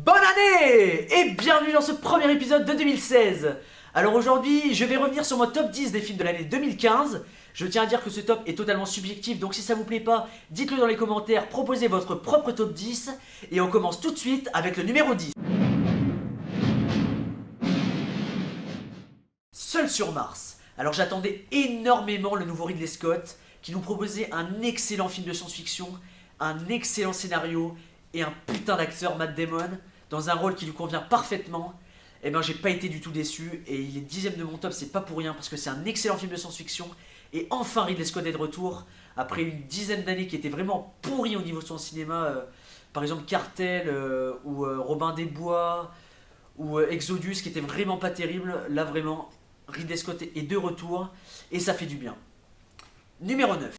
Bonne année et bienvenue dans ce premier épisode de 2016. Alors aujourd'hui, je vais revenir sur mon top 10 des films de l'année 2015. Je tiens à dire que ce top est totalement subjectif, donc si ça vous plaît pas, dites-le dans les commentaires, proposez votre propre top 10. Et on commence tout de suite avec le numéro 10. Seul sur Mars. Alors j'attendais énormément le nouveau Ridley Scott, qui nous proposait un excellent film de science-fiction, un excellent scénario et un putain d'acteur, Matt Damon, dans un rôle qui lui convient parfaitement. Et ben j'ai pas été du tout déçu, et il est 10ème de mon top, c'est pas pour rien, parce que c'est un excellent film de science-fiction, et enfin Ridley Scott est de retour, après une dizaine d'années qui étaient vraiment pourries au niveau de son cinéma, par exemple Cartel, ou Robin des Bois, ou Exodus, qui était vraiment pas terrible. Là vraiment, Ridley Scott est de retour, et ça fait du bien. Numéro 9.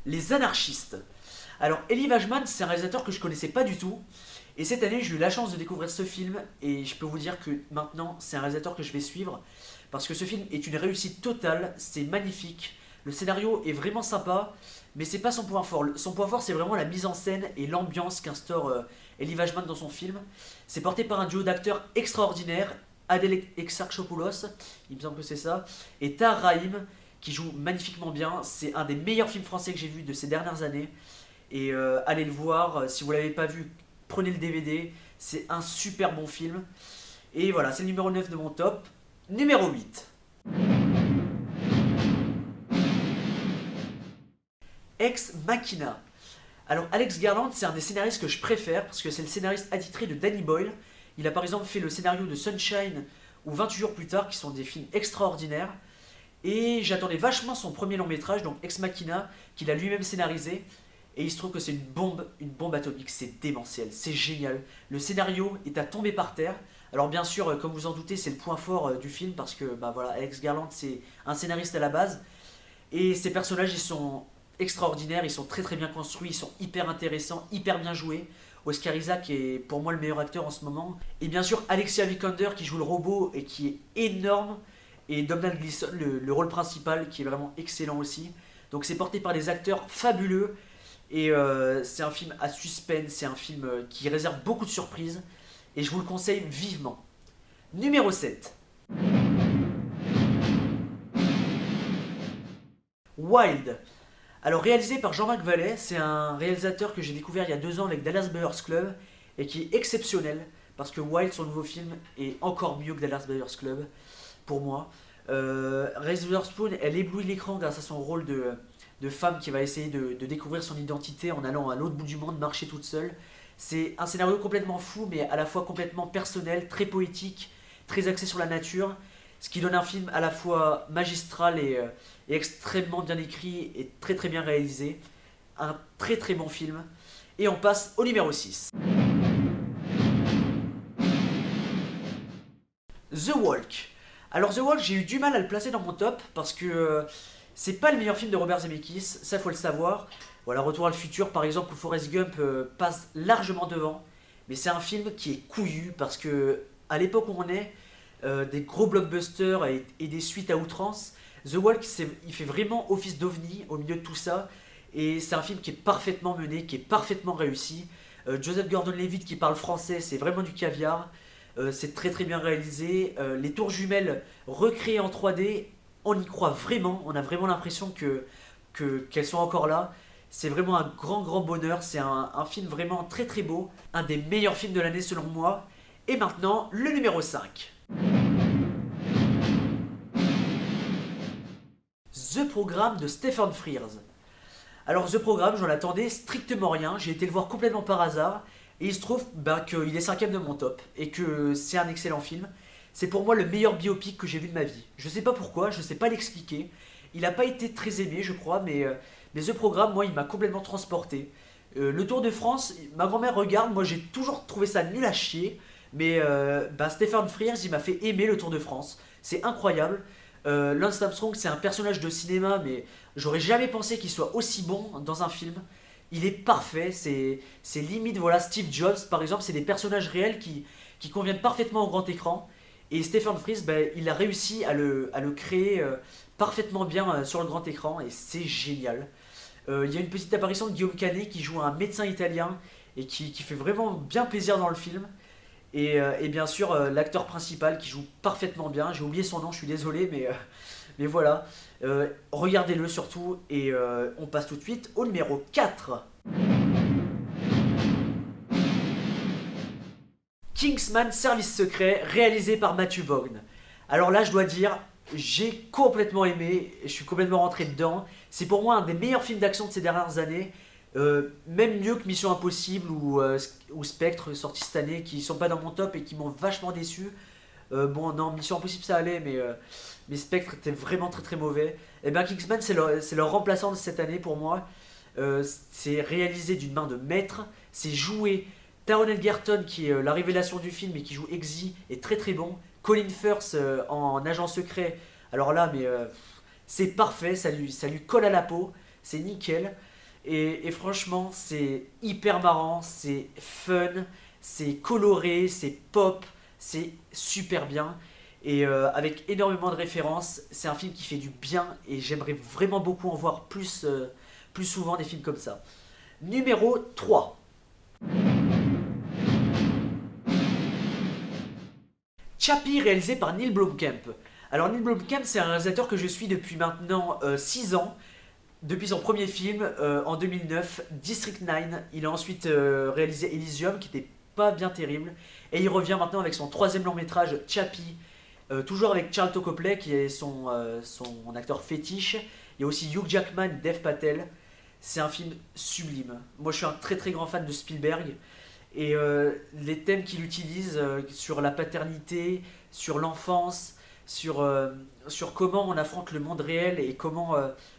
Les anarchistes. Alors, Elie Wajman, c'est un réalisateur que je connaissais pas du tout. Et cette année, j'ai eu la chance de découvrir ce film. Et je peux vous dire que maintenant, c'est un réalisateur que je vais suivre. Parce que ce film est une réussite totale. C'est magnifique. Le scénario est vraiment sympa. Mais c'est pas son point fort. Son point fort, c'est vraiment la mise en scène et l'ambiance qu'instaure Elie Wajman dans son film. C'est porté par un duo d'acteurs extraordinaires. Adèle Exarchopoulos, il me semble que c'est ça. Et Tahar Rahim, qui joue magnifiquement bien. C'est un des meilleurs films français que j'ai vu de ces dernières années. Et allez le voir, si vous ne l'avez pas vu, prenez le DVD, c'est un super bon film. Et voilà, c'est le numéro 9 de mon top. Numéro 8. Ex Machina. Alors Alex Garland, c'est un des scénaristes que je préfère, parce que c'est le scénariste attitré de Danny Boyle. Il a par exemple fait le scénario de Sunshine ou 28 jours plus tard, qui sont des films extraordinaires. Et j'attendais vachement son premier long métrage, donc Ex Machina, qu'il a lui-même scénarisé. Et il se trouve que c'est une bombe atomique, c'est démentiel, c'est génial. Le scénario est à tomber par terre. Alors bien sûr, comme vous en doutez, c'est le point fort du film, parce que bah voilà, Alex Garland, c'est un scénariste à la base. Et ces personnages, ils sont extraordinaires, ils sont très très bien construits, ils sont hyper intéressants, hyper bien joués. Oscar Isaac est pour moi le meilleur acteur en ce moment. Et bien sûr, Alexia Vikander qui joue le robot et qui est énorme. Et Domhnall Gleeson, le rôle principal, qui est vraiment excellent aussi. Donc c'est porté par des acteurs fabuleux. Et c'est un film à suspense, c'est un film qui réserve beaucoup de surprises. Et je vous le conseille vivement. Numéro 7. Wild. Alors réalisé par Jean-Marc Vallée, c'est un réalisateur que j'ai découvert il y a 2 ans avec Dallas Buyers Club. Et qui est exceptionnel. Parce que Wild, son nouveau film, est encore mieux que Dallas Buyers Club. Pour moi. Reese Witherspoon, elle éblouit l'écran grâce à son rôle de femme qui va essayer de découvrir son identité en allant à l'autre bout du monde, marcher toute seule. C'est un scénario complètement fou, mais à la fois complètement personnel, très poétique, très axé sur la nature, ce qui donne un film à la fois magistral et extrêmement bien écrit et très très bien réalisé. Un très très bon film. Et on passe au numéro 6. The Walk. Alors The Walk, j'ai eu du mal à le placer dans mon top parce que c'est pas le meilleur film de Robert Zemeckis, ça faut le savoir. Voilà, Retour à le futur par exemple, où Forrest Gump passe largement devant. Mais c'est un film qui est couillu parce que à l'époque où on est, des gros blockbusters et des suites à outrance, The Walk il fait vraiment office d'ovni au milieu de tout ça. Et c'est un film qui est parfaitement mené, qui est parfaitement réussi. Joseph Gordon-Levitt qui parle français, c'est vraiment du caviar. C'est très très bien réalisé. Les tours jumelles recréées en 3D, on y croit vraiment. On a vraiment l'impression qu'elles sont encore là. C'est vraiment un grand grand bonheur. C'est un film vraiment très très beau. Un des meilleurs films de l'année selon moi. Et maintenant, le numéro 5. The Programme de Stephen Frears. Alors The Programme, j'en attendais strictement rien. J'ai été le voir complètement par hasard. Et il se trouve qu'il est 5ème de mon top et que c'est un excellent film. C'est pour moi le meilleur biopic que j'ai vu de ma vie. Je sais pas pourquoi, je sais pas l'expliquer. Il n'a pas été très aimé, je crois, mais The Programme, moi, il m'a complètement transporté. Le Tour de France, ma grand-mère regarde, moi j'ai toujours trouvé ça nul à chier. Mais Stephen Frears, il m'a fait aimer le Tour de France. C'est incroyable. Lance Armstrong, c'est un personnage de cinéma, mais j'aurais jamais pensé qu'il soit aussi bon dans un film. Il est parfait, c'est limite, voilà, Steve Jobs par exemple, c'est des personnages réels qui conviennent parfaitement au grand écran. Et Stephen Frears, il a réussi à le créer parfaitement bien sur le grand écran et c'est génial. Il y a une petite apparition de Guillaume Canet qui joue un médecin italien et qui fait vraiment bien plaisir dans le film. Et bien sûr, l'acteur principal qui joue parfaitement bien. J'ai oublié son nom, je suis désolé, mais voilà. Regardez-le surtout. Et on passe tout de suite au numéro 4. Kingsman Service Secret, réalisé par Matthew Vaughn. Alors là, je dois dire, j'ai complètement aimé, je suis complètement rentré dedans. C'est pour moi un des meilleurs films d'action de ces dernières années. Même mieux que Mission Impossible ou Spectre, sorti cette année, qui sont pas dans mon top et qui m'ont vachement déçu. Bon, non, Mission Impossible ça allait, mais Spectre était vraiment très très mauvais. Et bien Kingsman, c'est leur remplaçant de cette année pour moi. C'est réalisé d'une main de maître, c'est joué. Taron Egerton, qui est la révélation du film et qui joue Eggsy, est très très bon. Colin Firth en agent secret, alors là, c'est parfait, ça lui colle à la peau, c'est nickel. Et franchement, c'est hyper marrant, c'est fun, c'est coloré, c'est pop, c'est super bien. Et avec énormément de références, c'est un film qui fait du bien et j'aimerais vraiment beaucoup en voir plus souvent des films comme ça. Numéro 3. Chappie, réalisé par Neil Blomkamp. Alors Neil Blomkamp, c'est un réalisateur que je suis depuis maintenant 6 ans. Depuis son premier film en 2009, District 9. Il a ensuite réalisé Elysium, qui n'était pas bien terrible. Et il revient maintenant avec son troisième long métrage, Chappie. Toujours avec Charlton Copley, qui est son acteur fétiche. Il y a aussi Hugh Jackman, Dev Patel. C'est un film sublime. Moi, je suis un très très grand fan de Spielberg. Et les thèmes qu'il utilise sur la paternité, sur l'enfance, sur comment on affronte le monde réel et comment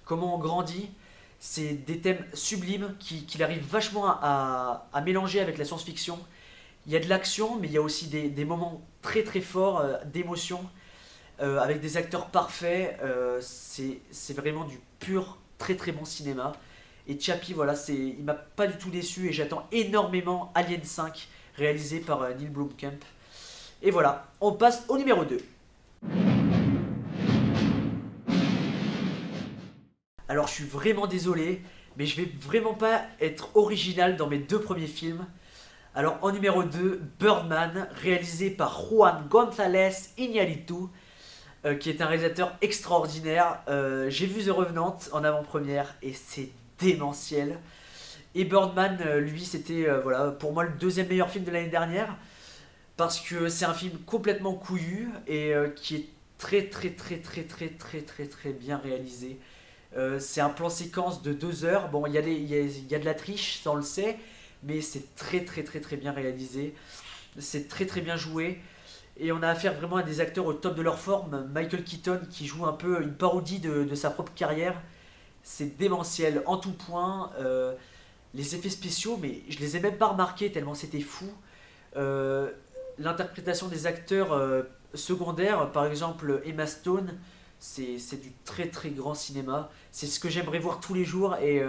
on grandit, c'est des thèmes sublimes qu'il arrive vachement à mélanger avec la science-fiction. Il y a de l'action, mais il y a aussi des moments très très forts d'émotion, avec des acteurs parfaits. C'est vraiment du pur très très bon cinéma. Et Chappie, voilà, il m'a pas du tout déçu et j'attends énormément Alien 5, réalisé par Neil Blomkamp. Et voilà, on passe au numéro 2. Alors je suis vraiment désolé, mais je vais vraiment pas être original dans mes deux premiers films. Alors en numéro 2, Birdman, réalisé par Juan González Iñárritu, qui est un réalisateur extraordinaire. J'ai vu The Revenant en avant-première et c'est démentiel. Et Birdman, lui, c'était voilà, pour moi le deuxième meilleur film de l'année dernière, parce que c'est un film complètement couillu et qui est très très très très très très très très bien réalisé. C'est un plan séquence de 2 heures. Bon, il y a de la triche, ça on le sait, mais c'est très très très très bien réalisé. C'est très très bien joué. Et on a affaire vraiment à des acteurs au top de leur forme. Michael Keaton qui joue un peu une parodie de sa propre carrière. C'est démentiel en tout point. Les effets spéciaux, mais je les ai même pas remarqués tellement c'était fou. L'interprétation des acteurs secondaires, par exemple Emma Stone, c'est du très très grand cinéma. C'est ce que j'aimerais voir tous les jours et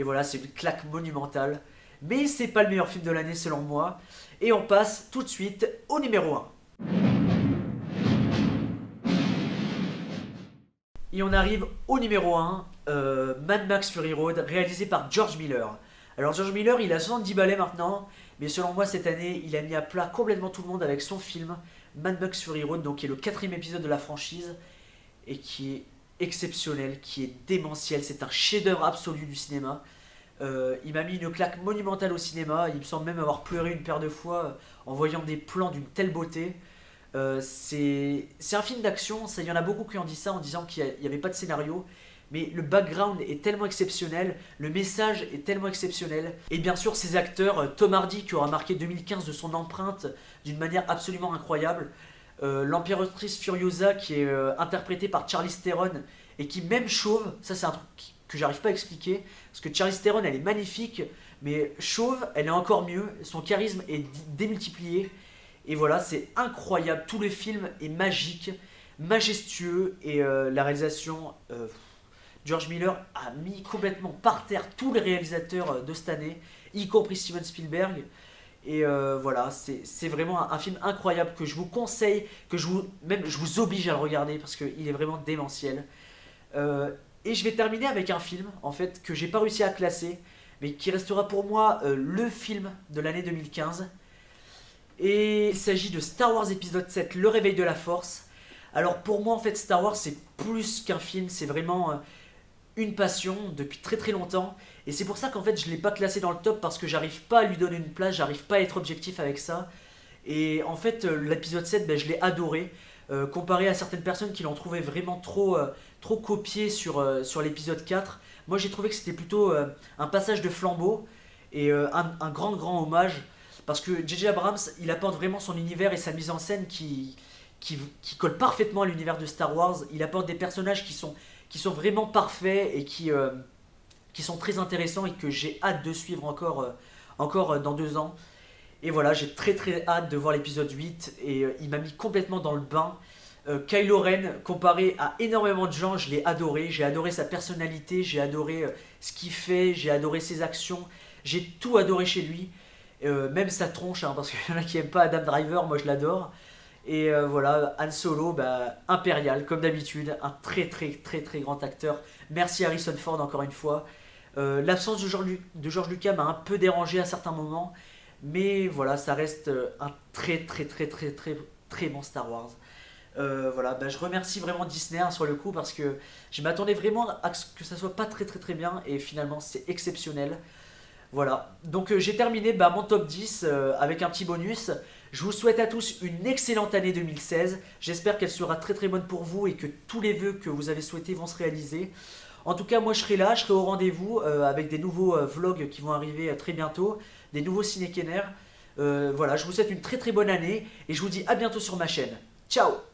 voilà, c'est une claque monumentale. Mais c'est pas le meilleur film de l'année selon moi. Et on passe tout de suite au numéro 1. Et on arrive au numéro 1, Mad Max Fury Road, réalisé par George Miller. Alors George Miller, il a 70 balais maintenant, mais selon moi cette année, il a mis à plat complètement tout le monde avec son film Mad Max Fury Road, donc qui est le 4ème épisode de la franchise, et qui est exceptionnel, qui est démentiel, c'est un chef-d'œuvre absolu du cinéma. Il m'a mis une claque monumentale au cinéma, il me semble même avoir pleuré une paire de fois en voyant des plans d'une telle beauté. C'est un film d'action, il y en a beaucoup qui ont dit ça en disant qu'il n'y avait pas de scénario, mais le background est tellement exceptionnel, le message est tellement exceptionnel, et bien sûr ces acteurs, Tom Hardy qui aura marqué 2015 de son empreinte d'une manière absolument incroyable, l'Impératrice Furiosa qui est interprétée par Charlize Theron, et qui même chauve, ça c'est un truc que j'arrive pas à expliquer, parce que Charlize Theron elle est magnifique, mais chauve elle est encore mieux, son charisme est démultiplié. Et voilà, c'est incroyable, tout le film est magique, majestueux, et la réalisation, George Miller a mis complètement par terre tous les réalisateurs de cette année, y compris Steven Spielberg. Et voilà, c'est vraiment un film incroyable que je vous conseille, je vous oblige à le regarder parce qu'il est vraiment démentiel. Et je vais terminer avec un film, en fait, que j'ai pas réussi à classer, mais qui restera pour moi le film de l'année 2015. Et il s'agit de Star Wars épisode 7, Le Réveil de la Force. Alors pour moi, en fait, Star Wars, c'est plus qu'un film, c'est vraiment une passion depuis très très longtemps. Et c'est pour ça qu'en fait, je l'ai pas classé dans le top, parce que j'arrive pas à lui donner une place, j'arrive pas à être objectif avec ça. Et en fait, l'épisode 7, ben, je l'ai adoré. Comparé à certaines personnes qui l'ont trouvé vraiment trop copié sur l'épisode 4. Moi j'ai trouvé que c'était plutôt un passage de flambeau et un grand hommage. Parce que J.J. Abrams, il apporte vraiment son univers et sa mise en scène qui colle parfaitement à l'univers de Star Wars. Il apporte des personnages qui sont vraiment parfaits et qui sont très intéressants et que j'ai hâte de suivre encore dans 2 ans. Et voilà, j'ai très hâte de voir l'épisode 8 et il m'a mis complètement dans le bain. Kylo Ren, comparé à énormément de gens, je l'ai adoré. J'ai adoré sa personnalité, j'ai adoré ce qu'il fait, j'ai adoré ses actions. J'ai tout adoré chez lui, même sa tronche, hein, parce qu'il y en a qui n'aiment pas Adam Driver, moi je l'adore. Et voilà, Han Solo, bah, impérial, comme d'habitude, un très grand acteur. Merci Harrison Ford encore une fois. L'absence de George Lucas m'a un peu dérangé à certains moments. Mais voilà, ça reste un très bon Star Wars. Voilà, bah, je remercie vraiment Disney hein, sur le coup parce que je m'attendais vraiment à ce que ça soit pas très bien et finalement c'est exceptionnel. Voilà, donc j'ai terminé bah, mon top 10 avec un petit bonus. Je vous souhaite à tous une excellente année 2016. J'espère qu'elle sera très bonne pour vous et que tous les vœux que vous avez souhaités vont se réaliser. En tout cas, moi je serai là, je serai au rendez-vous avec des nouveaux vlogs qui vont arriver très bientôt, des nouveaux ciné-kenner. Voilà, je vous souhaite une très bonne année et je vous dis à bientôt sur ma chaîne. Ciao!